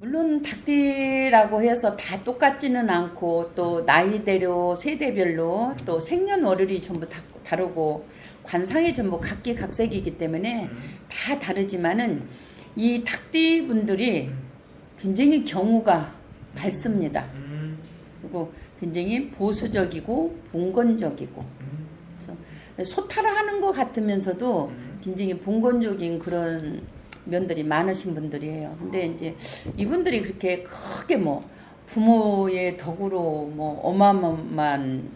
물론 닭띠라고 해서 다 똑같지는 않고 또 나이대로 세대별로 또 생년월일이 전부 다르고 관상이 전부 각기각색이기 때문에 다 다르지만은 이 닭띠 분들이 굉장히 경우가 밝습니다. 그리고 굉장히 보수적이고 봉건적이고 그래서 소탈하는 것 같으면서도 굉장히 봉건적인 그런 면들이 많으신 분들이에요. 근데 이제 이분들이 그렇게 크게 뭐 부모의 덕으로 뭐 어마어마한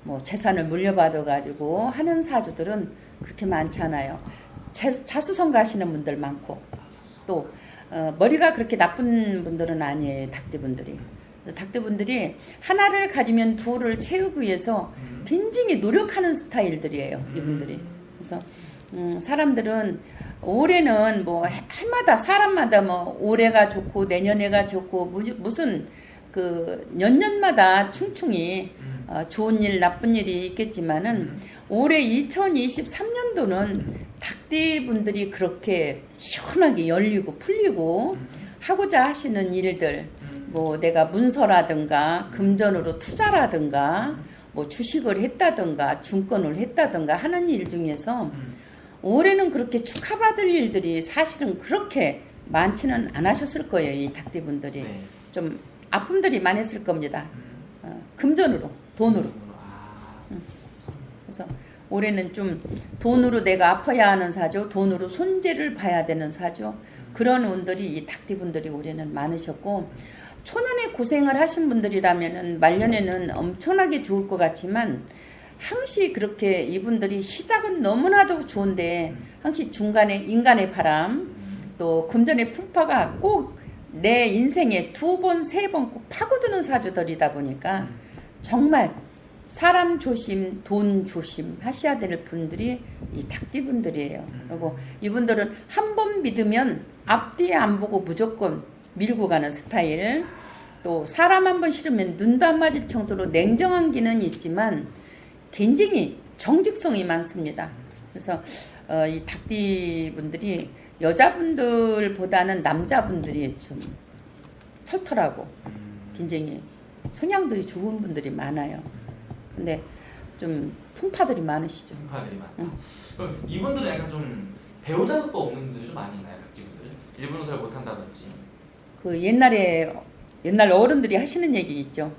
뭐 재산을 물려받아 가지고 하는 사주들은 그렇게 많지 않아요. 자수성 가시는 분들 많고 또 머리가 그렇게 나쁜 분들은 아니에요. 닭띠분들이. 닭띠분들이 하나를 가지면 둘을 채우기 위해서 굉장히 노력하는 스타일들이에요. 이분들이. 그래서 사람들은 올해는 뭐 해마다 사람마다 뭐 올해가 좋고 내년에가 좋고 무슨 그 년년마다 충충이 좋은 일 나쁜 일이 있겠지만은 올해 2023년도는 닭띠 분들이 그렇게 시원하게 열리고 풀리고 하고자 하시는 일들 뭐 내가 문서라든가 금전으로 투자라든가 뭐 주식을 했다든가 증권을 했다든가 하는 일 중에서 올해는 그렇게 축하받을 일들이 사실은 그렇게 많지는 않으셨을 거예요. 이 닭띠분들이. 네. 좀 아픔들이 많았을 겁니다. 금전으로, 돈으로. 그래서 올해는 좀 돈으로 내가 아파야 하는 사주, 돈으로 손재를 봐야 되는 사주, 그런 운들이 이 닭띠분들이 올해는 많으셨고, 초년에 고생을 하신 분들이라면은 말년에는 엄청나게 좋을 것 같지만, 항시 그렇게 이분들이 시작은 너무나도 좋은데 항시 중간에 인간의 바람 또 금전의 풍파가 꼭 내 인생에 2번, 3번 꼭 파고드는 사주들이다 보니까 정말 사람 조심, 돈 조심 하셔야 될 분들이 이 닭띠분들이에요. 그리고 이분들은 한 번 믿으면 앞뒤에 안 보고 무조건 밀고 가는 스타일, 또 사람 한 번 싫으면 눈도 안 맞을 정도로 냉정한 기는 있지만 굉장히 정직성이 많습니다. 그래서 이 닭띠 분들이 여자분들보다는 남자분들이 좀 털털하고 굉장히 성향들이 좋은 분들이 많아요. 근데 좀 풍파들이 많으시죠. 풍파들이 많다. 그럼 이분들은 약간 좀 배우자도 없는 분들이 좀 많이 있나요, 닭띠분들? 일본어 잘 못한다든지. 그 옛날 어른들이 하시는 얘기 있죠.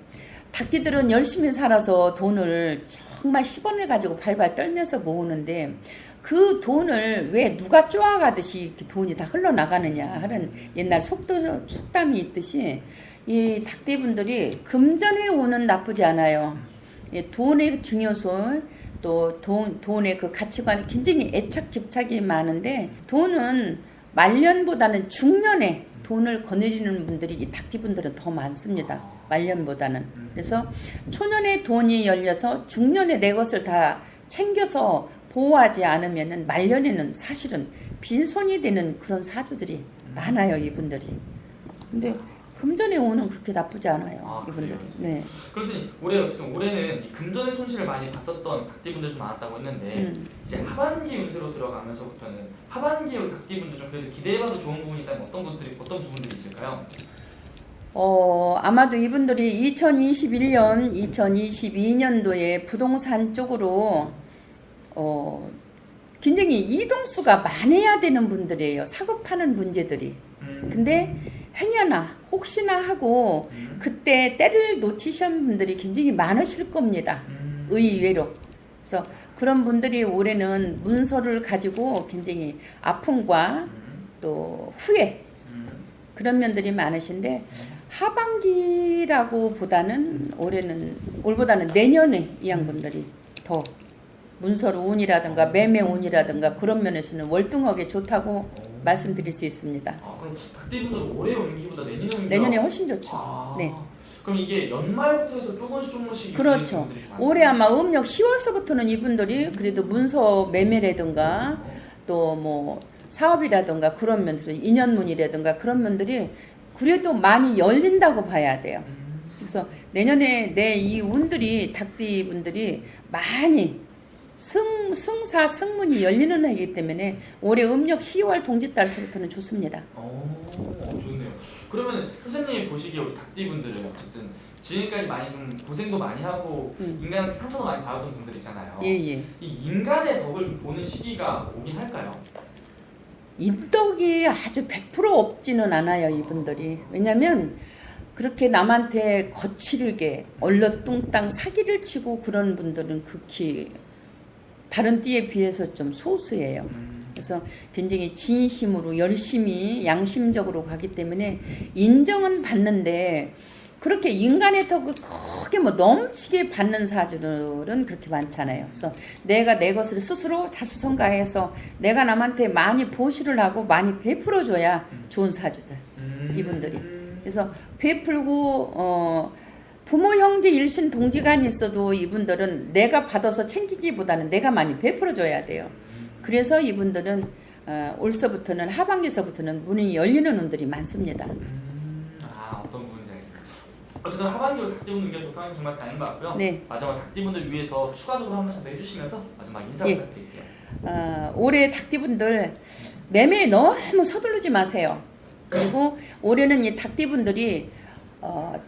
닭띠들은 열심히 살아서 돈을 정말 10원을 가지고 발발 떨면서 모으는데 그 돈을 왜 누가 쪼아가듯이 이렇게 돈이 다 흘러나가느냐 하는 옛날 속담이 있듯이 이 닭띠분들이 금전에 오는 나쁘지 않아요. 돈의 중요성 또 돈의 그 가치관이 굉장히 애착 집착이 많은데 돈은 말년보다는 중년에 돈을 거느리는 분들이 이 닭띠분들은 더 많습니다. 말년보다는. 그래서 초년에 돈이 열려서 중년에 내 것을 다 챙겨서 보호하지 않으면 말년에는 사실은 빈손이 되는 그런 사주들이 많아요. 이분들이. 근데 금전에 오는 그렇게 나쁘지 않아요. 이분들이. 네. 그래서 올해는 이 금전의 손실을 많이 봤었던 닭띠분들 좀 많았다고 했는데 이제 하반기 운세로 들어가면서부터는 하반기 닭띠분들 좀 그래도 기대해봐도 좋은 부분이 있다면 어떤 부분들이 있을까요? 아마도 이분들이 2021년, 2022년도에 부동산 쪽으로 굉장히 이동수가 많아야 되는 분들이에요. 사고 파는 문제들이. 근데 행여나 혹시나 하고 그때 때를 놓치신 분들이 굉장히 많으실 겁니다. 의외로. 그래서 그런 분들이 올해는 문서를 가지고 굉장히 아픔과 또 후회 그런 면들이 많으신데 하반기라고 보다는 올보다는 내년에 이 양분들이 더 문서로 운이라든가 매매 운이라든가 그런 면에서는 월등하게 좋다고 말씀드릴 수 있습니다. 그럼 닭띠분들은 올해 운기보다 내년에 훨씬 좋죠. 네. 그럼 이게 연말부터 해서 조금씩 그렇죠. 올해 아마 음력 10월서부터는 이분들이 그래도 문서 매매라든가 또 뭐 사업이라든가 그런 면들, 인연문이라든가 그런 면들이 그래도 많이 열린다고 봐야 돼요. 그래서 내년에 내 이 운들이 닭띠 분들이 많이 승사 승문이 열리는 해이기 때문에 올해 음력 10월 동짓달서부터는 좋습니다. 좋네요. 그러면 선생님이 보시기에 우리 닭띠분들은 어쨌든 지금까지 많이 좀 고생도 많이 하고 인간한테 상처도 많이 받았던 분들 있잖아요. 예예. 이 인간의 덕을 좀 보는 시기가 오긴 할까요? 인덕이 아주 100% 없지는 않아요, 이분들이. 왜냐면 그렇게 남한테 거칠게 얼렁뚱땅 사기를 치고 그런 분들은 극히 다른 띠에 비해서 좀 소수예요. 그래서 굉장히 진심으로 열심히 양심적으로 가기 때문에 인정은 받는데 그렇게 인간의 덕을 크게 뭐 넘치게 받는 사주들은 그렇게 많잖아요. 그래서 내가 내 것을 스스로 자수성가해서 내가 남한테 많이 보시를 하고 많이 베풀어줘야 좋은 사주들 이분들이. 그래서 베풀고 부모 형제 일신 동지간이 있어도 이분들은 내가 받아서 챙기기보다는 내가 많이 베풀어줘야 돼요. 그래서 이분들은 올서부터는 하반기서부터는 문이 열리는 운들이 많습니다. 어떤 부분인지 알겠습니다. 어쨌든 하반기로 닭띠분들 위해서 좋다는 정말 다행인 것 같고요. 네. 마지막 닭띠분들 위해서 추가적으로 한 말씀 더 해주시면서 마지막 인사 예. 부탁드릴게요. 올해 닭띠분들 매매에 너무 서두르지 마세요. 그리고 올해는 이 닭띠분들이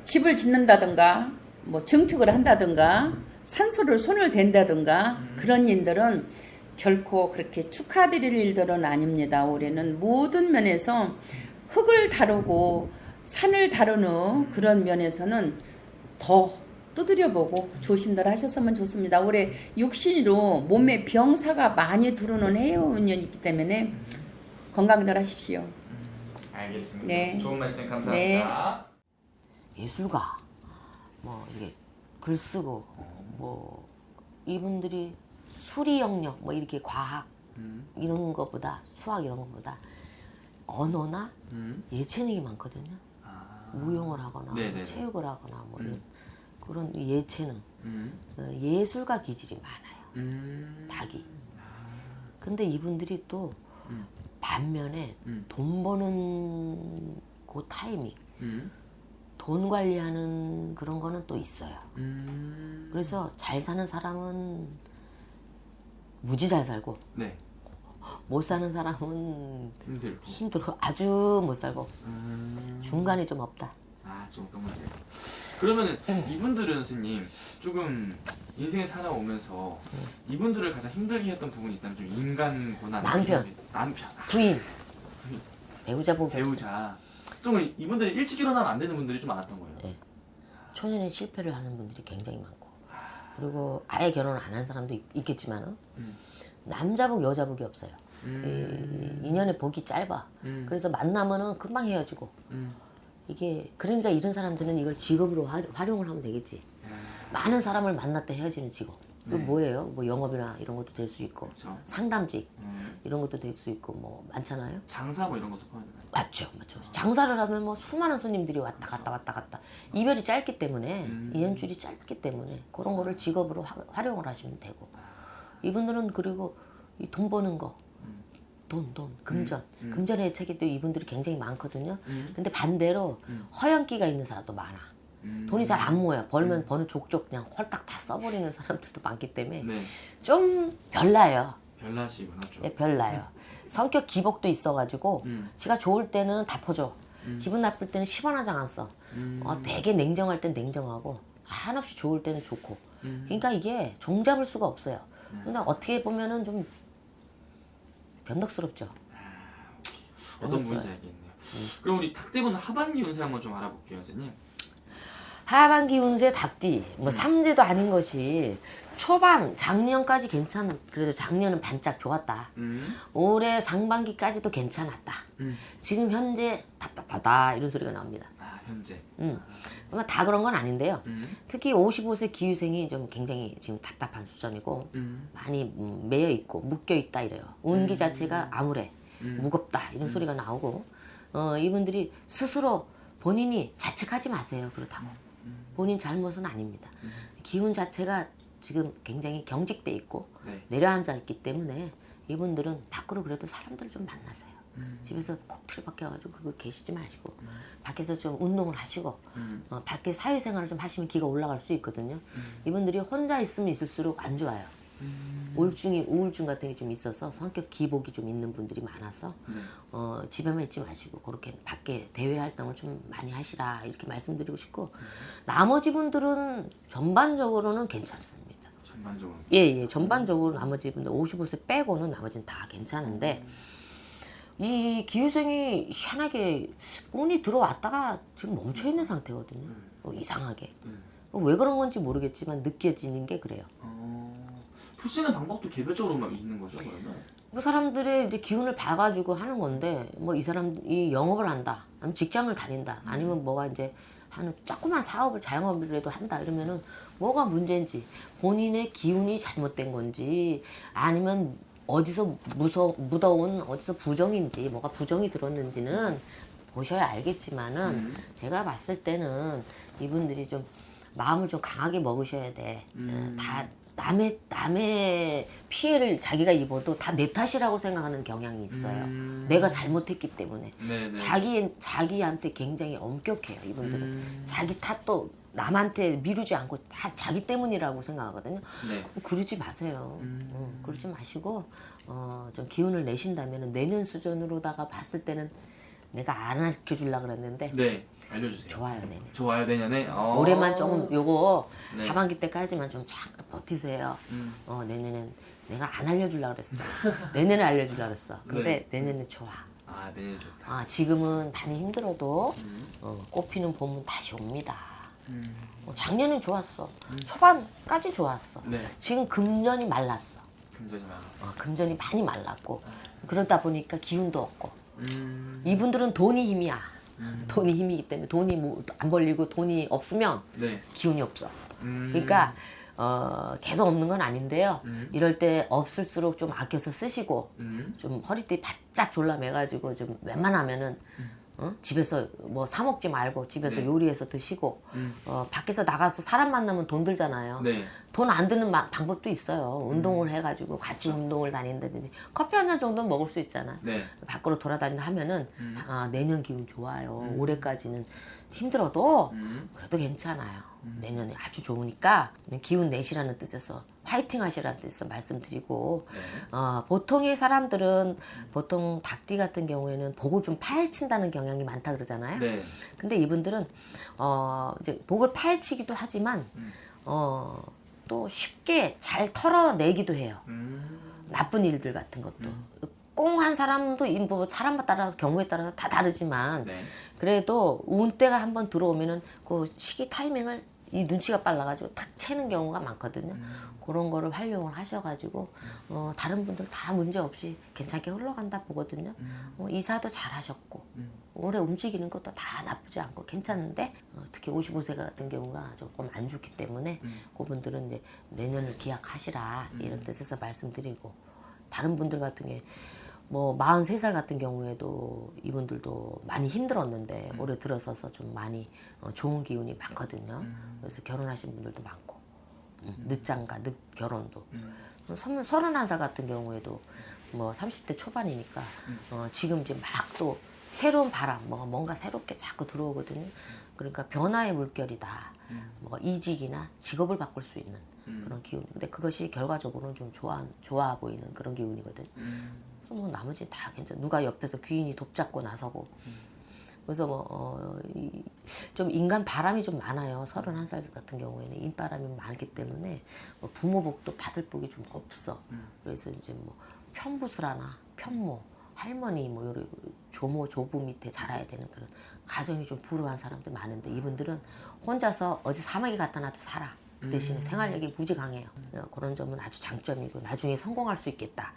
집을 짓는다든가 뭐 증축을 한다든가 산소를 손을 댄다든가 그런 일들은 결코 그렇게 축하드릴 일들은 아닙니다. 올해는 모든 면에서 흙을 다루고 산을 다루는 그런 면에서는 더 두드려보고 조심들 하셨으면 좋습니다. 올해 육신으로 몸에 병사가 많이 들어오는 해운년이 있기 때문에 건강들 하십시오. 알겠습니다. 네. 좋은 말씀 감사합니다. 예술가 뭐 이게 글 쓰고 뭐 이분들이 수리 영역 뭐 이렇게 과학 이런 것보다 수학 이런 것보다 언어나 예체능이 많거든요. 무용을 하거나 네네네. 체육을 하거나 뭐 이런 그런 예체능 예술가 기질이 많아요. 닭이. 근데 이분들이 또 반면에 돈 버는 그 타이밍 돈 관리하는 그런 거는 또 있어요. 그래서 잘 사는 사람은 무지 잘 살고 네. 못 사는 사람은 힘들고. 힘들고 아주 못 살고 중간이 좀 없다. 좀 그런 것 같아요. 그러면 이분들은 선생님 조금 인생을 살아오면서 이분들을 가장 힘들게 했던 부분이 있다면 좀 인간 고난, 남편. 남편, 부인, 배우자 보고 배우자. 좀 이분들이 일찍 결혼하면 안 되는 분들이 좀 많았던 거예요. 네. 초년에 실패를 하는 분들이 굉장히 많고 그리고 아예 결혼을 안 한 사람도 있겠지만 남자복 여자복이 없어요. 인연의 복이 짧아. 그래서 만나면은 금방 헤어지고 이게 그러니까 이런 사람들은 이걸 직업으로 활용을 하면 되겠지. 많은 사람을 만났다 헤어지는 직업. 그 뭐예요? 뭐 영업이나 이런 것도 될 수 있고 그렇죠. 상담직 이런 것도 될 수 있고 뭐 많잖아요. 장사 뭐 이런 것도 포함되나요? 맞죠. 장사를 하면 뭐 수많은 손님들이 왔다 갔다 이별이 짧기 때문에 인연줄이 짧기 때문에 그런 거를 직업으로 활용을 하시면 되고 이분들은 그리고 이 돈 버는 거 돈 금전 금전의 책이 또 이분들이 굉장히 많거든요. 근데 반대로 허영기가 있는 사람도 많아. 돈이 잘 안 모여. 벌면 버는 족족 그냥 홀딱 다 써버리는 사람들도 많기 때문에 네. 좀 별나요. 별나시구나 좀. 네, 별나요. 성격 기복도 있어가지고 지가 좋을 때는 다 퍼줘. 기분 나쁠 때는 10원 한 장 안 써. 되게 냉정할 땐 냉정하고 한없이 좋을 때는 좋고. 그러니까 이게 종잡을 수가 없어요. 근데 어떻게 보면은 좀 변덕스럽죠. 어떤 부분인지 알겠네요. 그럼 우리 닭대분 하반기 운세 한번 좀 알아볼게요, 선생님. 하반기 운세 닭띠 뭐 삼재도 아닌 것이 초반 작년까지 그래도 작년은 반짝 좋았다. 올해 상반기까지도 괜찮았다. 지금 현재 답답하다 이런 소리가 나옵니다. 현재. 다 그런 건 아닌데요. 특히 55세 기유생이 좀 굉장히 지금 답답한 수준이고 많이 매여 있고 묶여 있다 이래요. 운기 자체가 암울해, 무겁다 이런 소리가 나오고 이분들이 스스로 본인이 자책하지 마세요. 그렇다고 본인 잘못은 아닙니다. 기운 자체가 지금 굉장히 경직돼 있고 내려앉아 있기 때문에 이분들은 밖으로 그래도 사람들 좀 만나세요. 집에서 콕 틀어박혀가지고 그거 계시지 마시고 밖에서 좀 운동을 하시고 밖에 사회생활을 좀 하시면 기가 올라갈 수 있거든요. 이분들이 혼자 있으면 있을수록 안 좋아요. 우울증 같은 게 좀 있어서 성격 기복이 좀 있는 분들이 많아서 집에만 있지 마시고 그렇게 밖에 대외 활동을 좀 많이 하시라 이렇게 말씀드리고 싶고 나머지 분들은 전반적으로는 괜찮습니다. 전반적으로. 예, 전반적으로 나머지 분들 55세 빼고는 나머지는 다 괜찮은데 이 기후생이 희한하게 운이 들어왔다가 지금 멈춰 있는 상태거든요. 이상하게. 왜 그런 건지 모르겠지만 느껴지는 게 그래요. 풀 수 있는 방법도 개별적으로만 있는 거죠, 그러면? 그 사람들의 이제 기운을 봐가지고 하는 건데 뭐 이 사람이 영업을 한다, 아니면 직장을 다닌다, 아니면 뭐가 이제 하는 조그만 사업을 자영업이라도 한다 이러면은 뭐가 문제인지 본인의 기운이 잘못된 건지 아니면 어디서 묻어온 어디서 부정인지 뭐가 부정이 들었는지는 보셔야 알겠지만은 제가 봤을 때는 이분들이 좀 마음을 좀 강하게 먹으셔야 돼. 다 남의 피해를 자기가 입어도 다 내 탓이라고 생각하는 경향이 있어요. 내가 잘못했기 때문에. 네네. 자기한테 굉장히 엄격해요, 이분들은. 자기 탓도 남한테 미루지 않고 다 자기 때문이라고 생각하거든요. 네. 그러지 마세요. 그러지 마시고, 좀 기운을 내신다면 내년 수준으로다가 봤을 때는 내가 안 가르쳐 주려고 그랬는데, 네. 알려주세요. 좋아요, 내년. 좋아요, 내년에? 올해만 조금 요거 네. 하반기 때까지만 좀 잠깐 버티세요. 내년엔 내가 안 알려주려고 그랬어. 내년에 알려주려고 그랬어. 근데 내년에 좋아. 아, 내년에 좋다. 지금은 많이 힘들어도 꽃피는 봄은 다시 옵니다. 작년엔 좋았어. 초반까지 좋았어. 네. 지금 금전이 말랐어. 금전이 많아. 금전이 많이 말랐고 그러다 보니까 기운도 없고 이분들은 돈이 힘이야. 돈이 힘이기 때문에 돈이 뭐 안 벌리고 돈이 없으면 네. 기운이 없어. 그러니까 계속 없는 건 아닌데요. 이럴 때 없을수록 좀 아껴서 쓰시고 좀 허리띠 바짝 졸라매가지고 좀 웬만하면은 집에서 뭐 사 먹지 말고 집에서 네. 요리해서 드시고 밖에서 나가서 사람 만나면 돈 들잖아요. 네. 돈 안 드는 방법도 있어요. 운동을 해가지고 같이 운동을 다닌다든지 커피 한 잔 정도는 먹을 수 있잖아. 네. 밖으로 돌아다닌다 하면은 내년 기운 좋아요. 올해까지는 힘들어도 그래도 괜찮아요. 내년에 아주 좋으니까 기운 내시라는 뜻에서 화이팅 하시라는 뜻에서 말씀드리고 보통의 사람들은 보통 닭띠 같은 경우에는 복을 좀 파헤친다는 경향이 많다 그러잖아요. 네. 근데 이분들은 이제 복을 파헤치기도 하지만 또 쉽게 잘 털어내기도 해요. 나쁜 일들 같은 것도. 꽁한 사람도 뭐 사람에 따라서 경우에 따라서 다 다르지만 네. 그래도 운때가 한번 들어오면은 그 시기 타이밍을 이 눈치가 빨라가지고 탁 채는 경우가 많거든요. 그런 거를 활용을 하셔가지고 다른 분들 다 문제 없이 괜찮게 흘러간다 보거든요. 이사도 잘 하셨고 올해 움직이는 것도 다 나쁘지 않고 괜찮은데 특히 55세 같은 경우가 조금 안 좋기 때문에 그분들은 이제 내년을 기약하시라 이런 뜻에서 말씀드리고 다른 분들 같은 게 뭐 43살 같은 경우에도 이분들도 많이 힘들었는데 올해 들어서서 좀 많이 좋은 기운이 많거든요. 그래서 결혼하신 분들도 많고 늦장가 늦 결혼도 31살 같은 경우에도 뭐 30대 초반이니까 지금 이제 막 또 새로운 바람 뭔가 새롭게 자꾸 들어오거든요. 그러니까 변화의 물결이다. 뭐가 이직이나 직업을 바꿀 수 있는 그런 기운. 근데 그것이 결과적으로는 좀 좋아 보이는 그런 기운이거든요. 그래서 뭐 나머지 다 괜찮아. 누가 옆에서 귀인이 돕잡고 나서고. 그래서 좀 인간 바람이 좀 많아요. 31살 같은 경우에는 인바람이 많기 때문에 뭐 부모 복도 받을 복이 좀 없어. 그래서 이제 뭐 편부수라나 편모, 할머니 뭐 요런 조모 조부 밑에 자라야 되는 그런 가정이 좀 불우한 사람들 많은데 이분들은 혼자서 어디 사막에 갖다 놔도 살아. 그 대신에 생활력이 무지 강해요. 그런 점은 아주 장점이고 나중에 성공할 수 있겠다.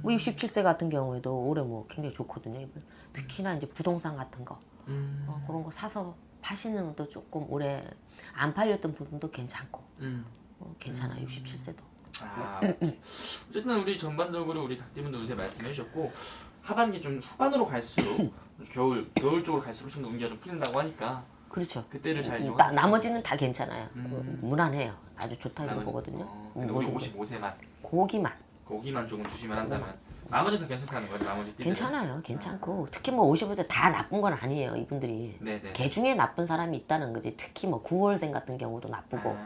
뭐 67세 같은 경우에도 올해 뭐 굉장히 좋거든요. 특히나 이제 부동산 같은 거 그런 거 사서 파시는 것도 조금 올해 안 팔렸던 부분도 괜찮고 괜찮아요. 67세도. 어쨌든 우리 전반적으로 우리 닭띠분들 요새 말씀해 주셨고 하반기 좀 후반으로 갈수록 겨울 쪽으로 갈수록 좀 운기가 좀 풀린다고 하니까 그렇죠. 그때를 잘 이용하시면 나머지는 다 괜찮아요. 무난해요. 아주 좋다 이거 보거든요. 근데 우리 55세만 고기만 조금 주시면 한다면 나머지는 다 괜찮다는 거죠. 나머지 띠들은. 괜찮아요. 괜찮고 특히 뭐 55세 다 나쁜 건 아니에요. 이분들이 네네. 개 중에 나쁜 사람이 있다는 거지. 특히 뭐 9월생 같은 경우도 나쁘고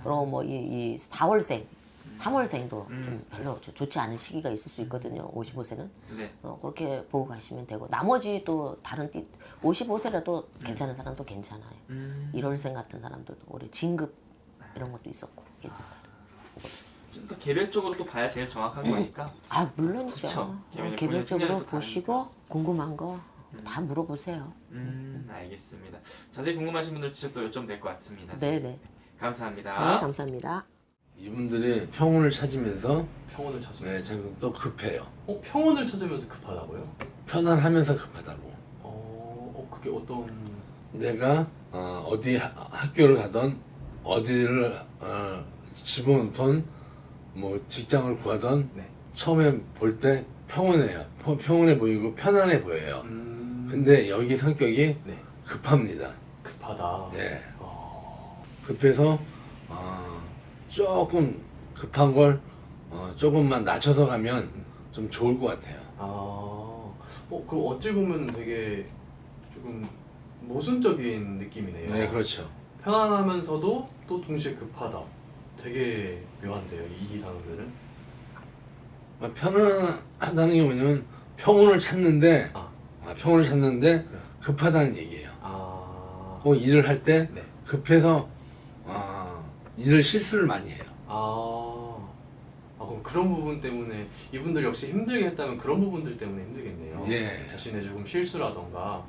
그리고 뭐 이 4월생 3월생도 좀 별로 좋지 않은 시기가 있을 수 있거든요. 55세는. 네. 그렇게 보고 가시면 되고 나머지 또 다른 55세라도 괜찮은 사람도 괜찮아요. 1월생 같은 사람들도 올해 진급 이런 것도 있었고 괜찮다. 좀 더 개별적으로 또 봐야 제일 정확한 거니까. 아 물론이죠. 그쵸. 개별적으로 개별적으로 본인의 보시고 궁금한 거 다 물어보세요. 알겠습니다. 자세히 궁금하신 분들 직접 또 여쭤보면 될 것 같습니다. 네네. 감사합니다. 네, 감사합니다. 이분들이 평온을 찾으면서 평온을 찾으면. 네, 참 또 급해요. 평온을 찾으면서 급하다고요? 편안하면서 급하다고. 그게 어떤? 내가 어디 학교를 가던 어디를 집어넣던 뭐 직장을 구하던 네. 처음에 볼 때 평온해요. 평온해 보이고 편안해 보여요. 근데 여기 성격이 네. 급합니다. 급하다. 예. 어, 급해서 조금 급한 걸 조금만 낮춰서 가면 좀 좋을 것 같아요. 그럼 어찌 보면 되게 조금 모순적인 느낌이네요. 네, 그렇죠. 편안하면서도 또 동시에 급하다. 되게 묘한데요, 이 단어들은. 편안하다는 게 뭐냐면 평온을 찾는데 평온을 찾는데 네. 급하다는 얘기예요. 아, 꼭 일을 할 때 네. 급해서 일을 실수를 많이 해요. 그럼 그런 부분 때문에 이분들 역시 힘들게 했다면 그런 부분들 때문에 힘들겠네요. 예. 자신의 조금 실수라던가.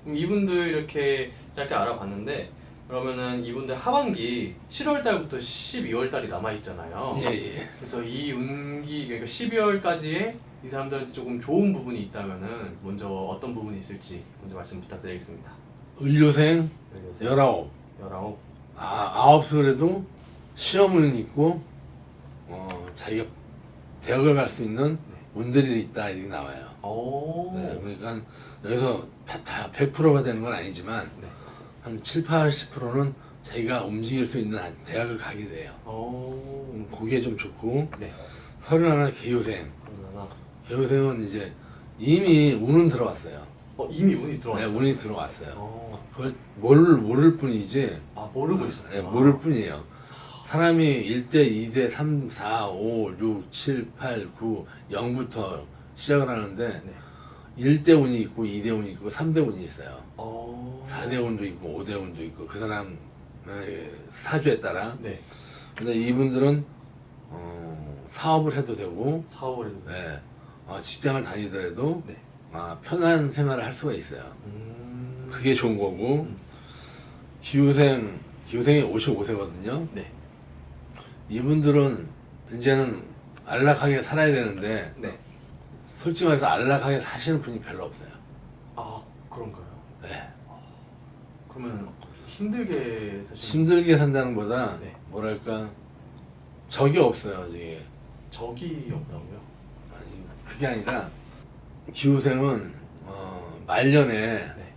그럼 이분들 이렇게 짧게 알아봤는데 그러면은 이분들 하반기 7월 달부터 12월 달이 남아 있잖아요. 예. 그래서 이 운기 그러니까 12월까지의 이 사람들한테 조금 좋은 부분이 있다면은 먼저 어떤 부분이 있을지 먼저 말씀 부탁드리겠습니다. 의료생 19, 19. 9살에도 시험은 있고 자기가 대학을 갈 수 있는 운들이 있다 이렇게 나와요. 네, 그러니까 여기서 다 100%가 되는 건 아니지만 네. 한 7, 80%는 자기가 움직일 수 있는 대학을 가게 돼요. 그게 좀 좋고 네. 31 개요생. 그러나 개요생은 이제 이미 운은 들어왔어요. 이미 운이 네, 들어왔어요. 운이 들어왔어요. 그걸 모를 뿐이지 모르고 있었구나. 네, 모를 뿐이에요. 사람이 1대, 2대, 3, 4, 5, 6, 7, 8, 9, 0부터 시작을 하는데 네. 1대 운이 있고 2대 운이 있고 3대 운이 있어요. 4대 운도 있고 5대 운도 있고 그 사람 사주에 따라. 네. 근데 이분들은 사업을 해도 되고 사업을 해도 네, 직장을 다니더라도 네. 편한 생활을 할 수가 있어요. 음. 그게 좋은 거고 기후생이 55세거든요. 네. 이분들은 이제는 안락하게 살아야 되는데 네. 솔직히 말해서 안락하게 사시는 분이 별로 없어요. 그런가요? 네. 그러면 힘들게 사시는 힘들게 산다는 것보다 네. 뭐랄까 적이 없어요. 저기 적이 없다고요? 아니, 그게 아니라 기후생은 말년에 네.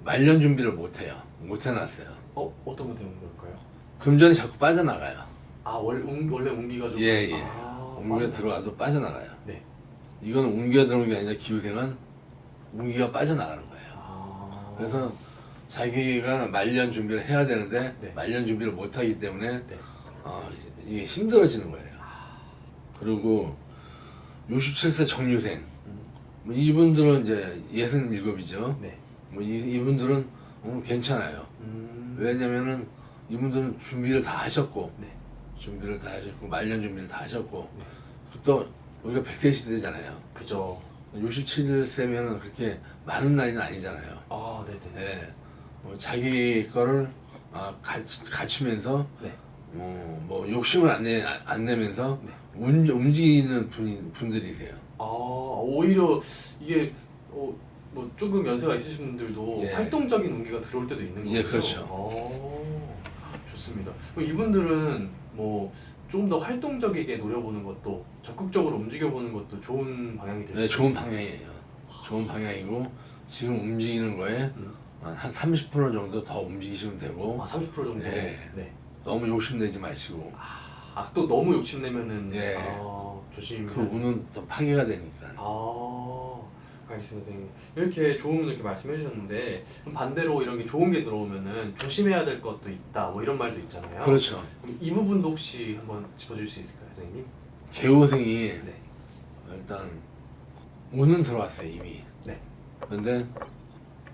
말년 준비를 못 해요. 못 해놨어요. 어떤 것 때문에 그럴까요? 금전이 자꾸 빠져나가요. 원래 운기가 좀 예. 운기가 맞나요? 들어와도 빠져나가요. 네. 이건 운기가 들어오는 게 아니라 기후생은 운기가 빠져나가는 거예요. 그래서 자기가 말년 준비를 해야 되는데 네. 말년 준비를 못 하기 때문에 네. 이게 힘들어지는 거예요. 그리고 67세 정유생 뭐 이분들은 이제 67이죠. 네. 뭐 이분들은 괜찮아요. 왜냐면은 이분들은 준비를 다 하셨고 네. 준비를 다 하셨고 말년 준비를 다 하셨고 또 우리가 100세 시대잖아요. 그죠. 67세면은 그렇게 많은 나이는 아니잖아요. 네네. 예, 자기 거를 갖추면서 네. 뭐 욕심을 안 내면서 네. 움직이는 분들이세요. 오히려 이게 뭐 조금 연세가 있으신 분들도 예. 활동적인 운기가 들어올 때도 있는 거죠. 예, 그렇죠. 좋습니다. 그럼 이분들은 뭐 좀 더 활동적이게 노려보는 것도 적극적으로 움직여보는 것도 좋은 방향이 될 수 네, 좋은 방향이에요. 좋은 방향이고 지금 움직이는 거에 한 30% 정도 더 움직이시면 되고 30% 정도. 예. 네. 너무 욕심내지 마시고 또 너무 욕심내면은 예. 조심. 그 운은 더 파괴가 되니까. 그러니까 알겠습니다, 선생님. 이렇게 좋은 분 이렇게 말씀해 주셨는데 그럼 반대로 이런 게 좋은 게 들어오면은 조심해야 될 것도 있다, 뭐 이런 말도 있잖아요. 그렇죠. 그럼 이 부분도 혹시 한번 짚어줄 수 있을까요, 선생님? 개호생이 네. 일단 운은 들어왔어요 이미. 네. 근데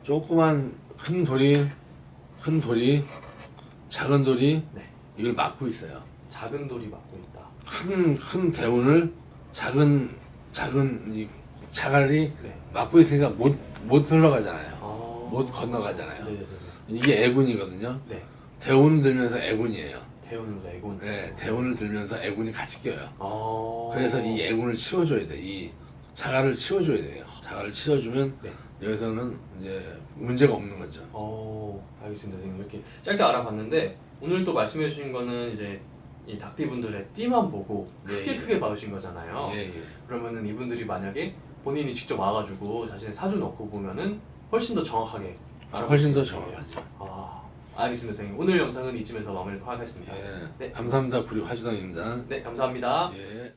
조그만 큰 돌이 작은 돌이 네. 이걸 막고 있어요. 작은 돌이 막고 있다. 큰 대운을 작은 이 자갈이 네. 막고 있으니까 못 들어가잖아요. 아. 못 건너가잖아요. 네네네. 이게 애군이거든요. 네. 대운을 들면서 애군이에요. 대운으로 애군. 네, 대운을 들면서 애군이 같이 껴요. 아. 그래서 이 애군을 치워줘야 돼. 이 자갈을 치워줘야 돼요. 자갈을 치워주면 네. 여기서는 이제 문제가 없는 거죠. 알겠습니다, 선생님. 이렇게 짧게 알아봤는데 오늘 또 말씀해 주신 거는 이제 이 닭띠분들의 띠만 보고 예, 크게 봐주신 거잖아요. 예, 예. 그러면은 이분들이 만약에 본인이 직접 와가지고 자신의 사주 넣고 보면은 훨씬 더 정확하게 훨씬 더 알아볼 수 있겠네요. 정확하죠. 알겠습니다, 선생님. 오늘 영상은 이쯤에서 마무리하도록 하겠습니다. 예. 네. 감사합니다. 구리 화주당입니다. 네, 감사합니다. 예.